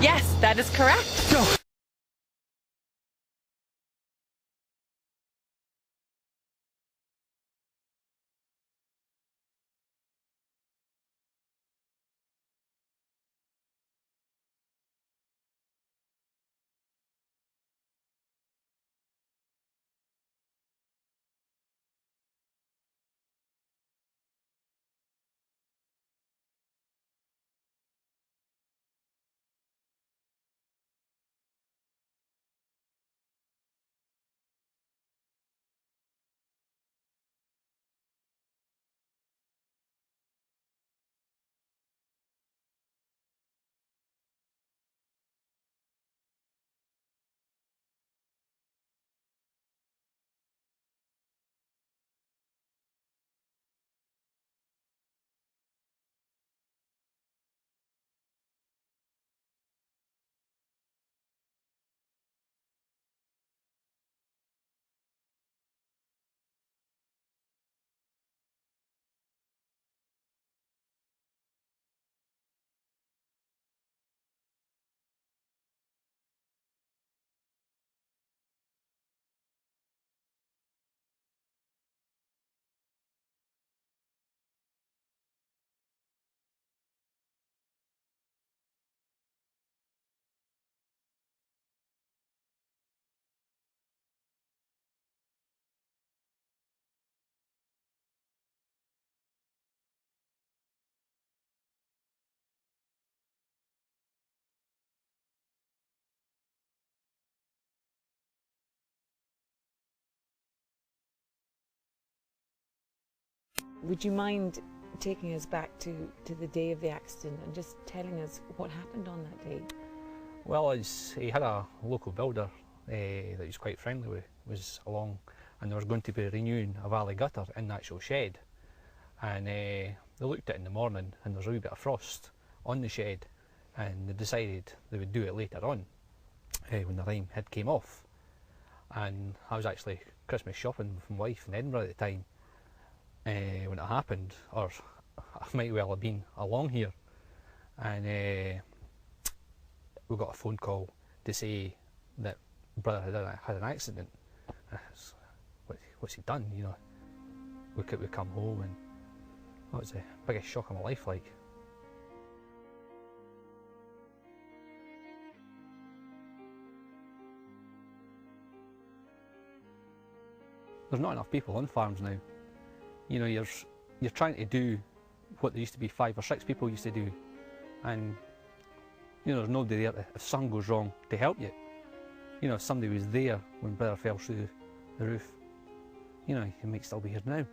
Yes, that is correct. Go! Would you mind taking us back to the day of the accident and just telling us what happened on that day? Well, he had a local builder that he was quite friendly with, was along, and there was going to be renewing a valley gutter in the actual shed. And they looked at it in the morning and there was a wee bit of frost on the shed, and they decided they would do it later on when the rain had came off. And I was actually Christmas shopping with my wife in Edinburgh at the time when it happened, or I might well have been along here, and we got a phone call to say that brother had an accident. What's he done? You know, we come home, and that was the biggest shock of my life. Like, there's not enough people on farms now. You know, you're trying to do what there used to be 5 or 6 people used to do, and you know, there's nobody there if something goes wrong to help you. You know, if somebody was there when brother fell through the roof, you know, he might still be here now.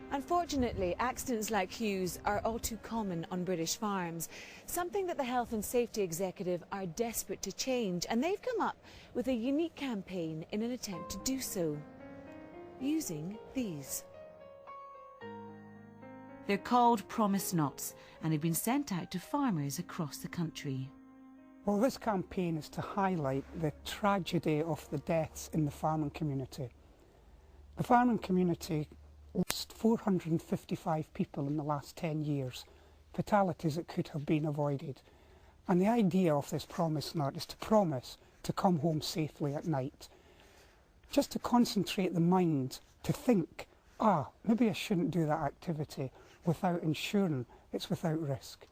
Unfortunately, accidents like Hugh's are all too common on British farms, something that the Health and Safety Executive are desperate to change, and they've come up with a unique campaign in an attempt to do so, using these. They're called Promise Nots, and they've been sent out to farmers across the country. Well, this campaign is to highlight the tragedy of the deaths in the farming community. The farming community lost 455 people in the last 10 years, fatalities that could have been avoided. And the idea of this promise knot is to promise to come home safely at night. Just to concentrate the mind to think, maybe I shouldn't do that activity without ensuring it's without risk.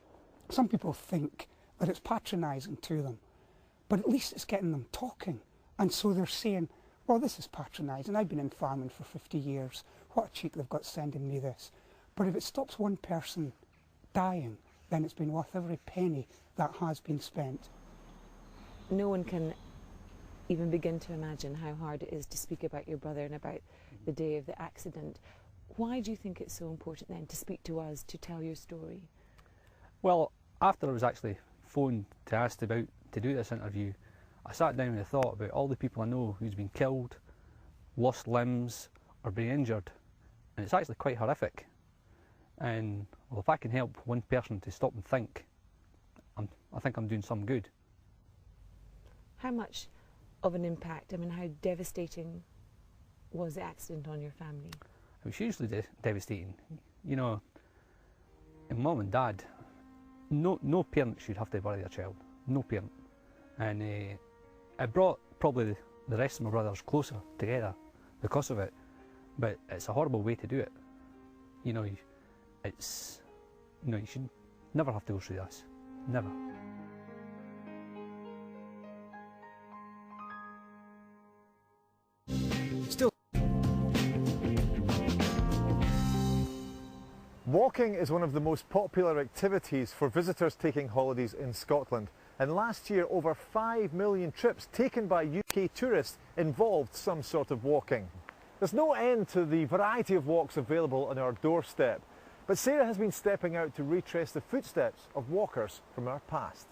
Some people think that it's patronising to them, but at least it's getting them talking. And so they're saying, well, this is patronising. I've been in farming for 50 years. What a cheek they've got sending me this. But if it stops one person dying, then it's been worth every penny that has been spent. No one can even begin to imagine how hard it is to speak about your brother and about the day of the accident. Why do you think it's so important then to speak to us, to tell your story? Well, after I was actually phoned to ask about to do this interview, I sat down and I thought about all the people I know who's been killed, lost limbs, or been injured, and it's actually quite horrific. And well, if I can help one person to stop and think, I think I'm doing some good. How much of an impact? I mean, how devastating was the accident on your family? It was hugely devastating. You know, and Mum and Dad, no parent should have to bury their child. No parent. And it brought probably the rest of my brothers closer together because of it. But it's a horrible way to do it. You know, you should never have to go through this. Never. Walking is one of the most popular activities for visitors taking holidays in Scotland. And last year, over 5 million trips taken by UK tourists involved some sort of walking. There's no end to the variety of walks available on our doorstep. But Sarah has been stepping out to retrace the footsteps of walkers from our past.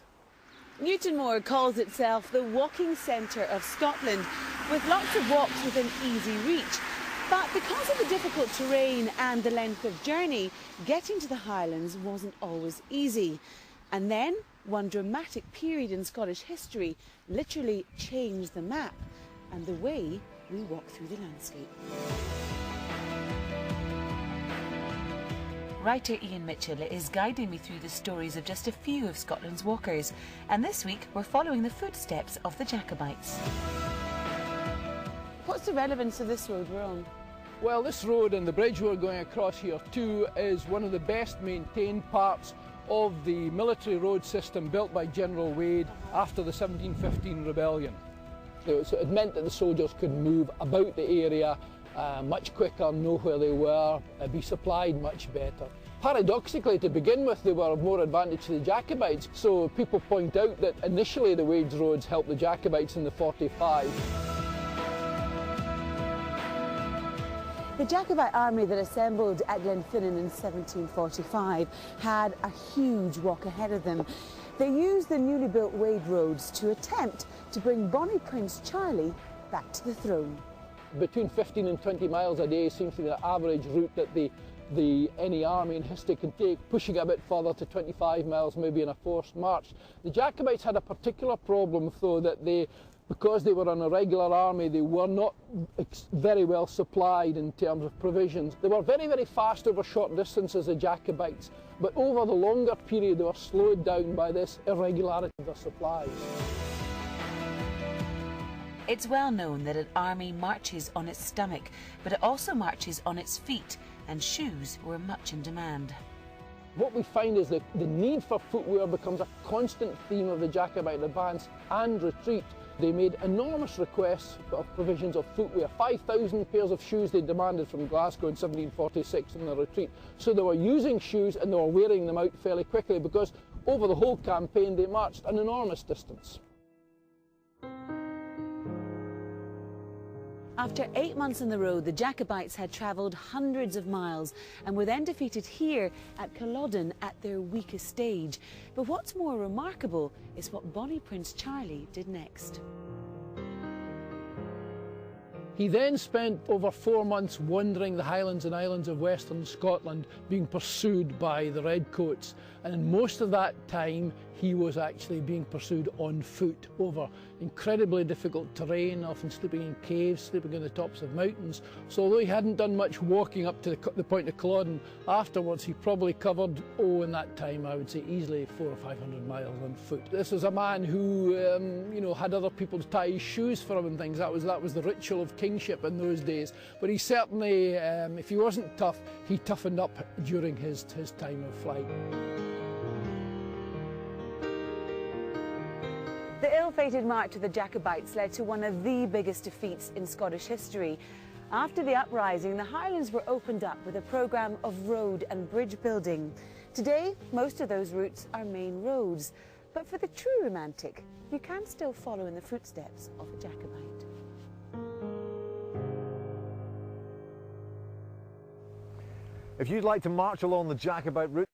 Newtonmore calls itself the walking centre of Scotland, with lots of walks within easy reach. But because of the difficult terrain and the length of journey, getting to the Highlands wasn't always easy. And then, one dramatic period in Scottish history literally changed the map and the way we walk through the landscape. Writer Ian Mitchell is guiding me through the stories of just a few of Scotland's walkers, and this week we're following the footsteps of the Jacobites. What's the relevance of this road we're on? Well, this road and the bridge we're going across here too is one of the best maintained parts of the military road system built by General Wade after the 1715 rebellion. It meant that the soldiers could move about the area much quicker, know where they were, be supplied much better. Paradoxically, to begin with, they were of more advantage to the Jacobites, so people point out that initially the Wade's roads helped the Jacobites in the 45. The Jacobite army that assembled at Glenfinnan in 1745 had a huge walk ahead of them. They used the newly built Wade roads to attempt to bring Bonnie Prince Charlie back to the throne. Between 15 and 20 miles a day seems to be the average route that any army in history can take, pushing it a bit further to 25 miles maybe in a forced march. The Jacobites had a particular problem though, that because they were an irregular army, they were not very well supplied in terms of provisions. They were very, very fast over short distances, the Jacobites, but over the longer period they were slowed down by this irregularity of their supplies. It's well known that an army marches on its stomach, but it also marches on its feet, and shoes were much in demand. What we find is that the need for footwear becomes a constant theme of the Jacobite advance and retreat. They made enormous requests of provisions of footwear. 5,000 pairs of shoes they demanded from Glasgow in 1746 in the retreat. So they were using shoes and they were wearing them out fairly quickly because over the whole campaign they marched an enormous distance. After 8 months on the road, the Jacobites had travelled hundreds of miles and were then defeated here at Culloden at their weakest stage. But what's more remarkable is what Bonnie Prince Charlie did next. He then spent over 4 months wandering the Highlands and Islands of Western Scotland, being pursued by the Redcoats. And in most of that time, he was actually being pursued on foot over incredibly difficult terrain, often sleeping in caves, sleeping on the tops of mountains. So although he hadn't done much walking up to the point of Culloden afterwards, he probably covered, in that time, I would say easily 400 or 500 miles on foot. This was a man who, had other people to tie his shoes for him and things. That was the ritual of kingship in those days. But he certainly, if he wasn't tough, he toughened up during his time of flight. The ill-fated march of the Jacobites led to one of the biggest defeats in Scottish history. After the uprising, the Highlands were opened up with a programme of road and bridge building. Today, most of those routes are main roads. But for the true romantic, you can still follow in the footsteps of a Jacobite. If you'd like to march along the Jacobite route,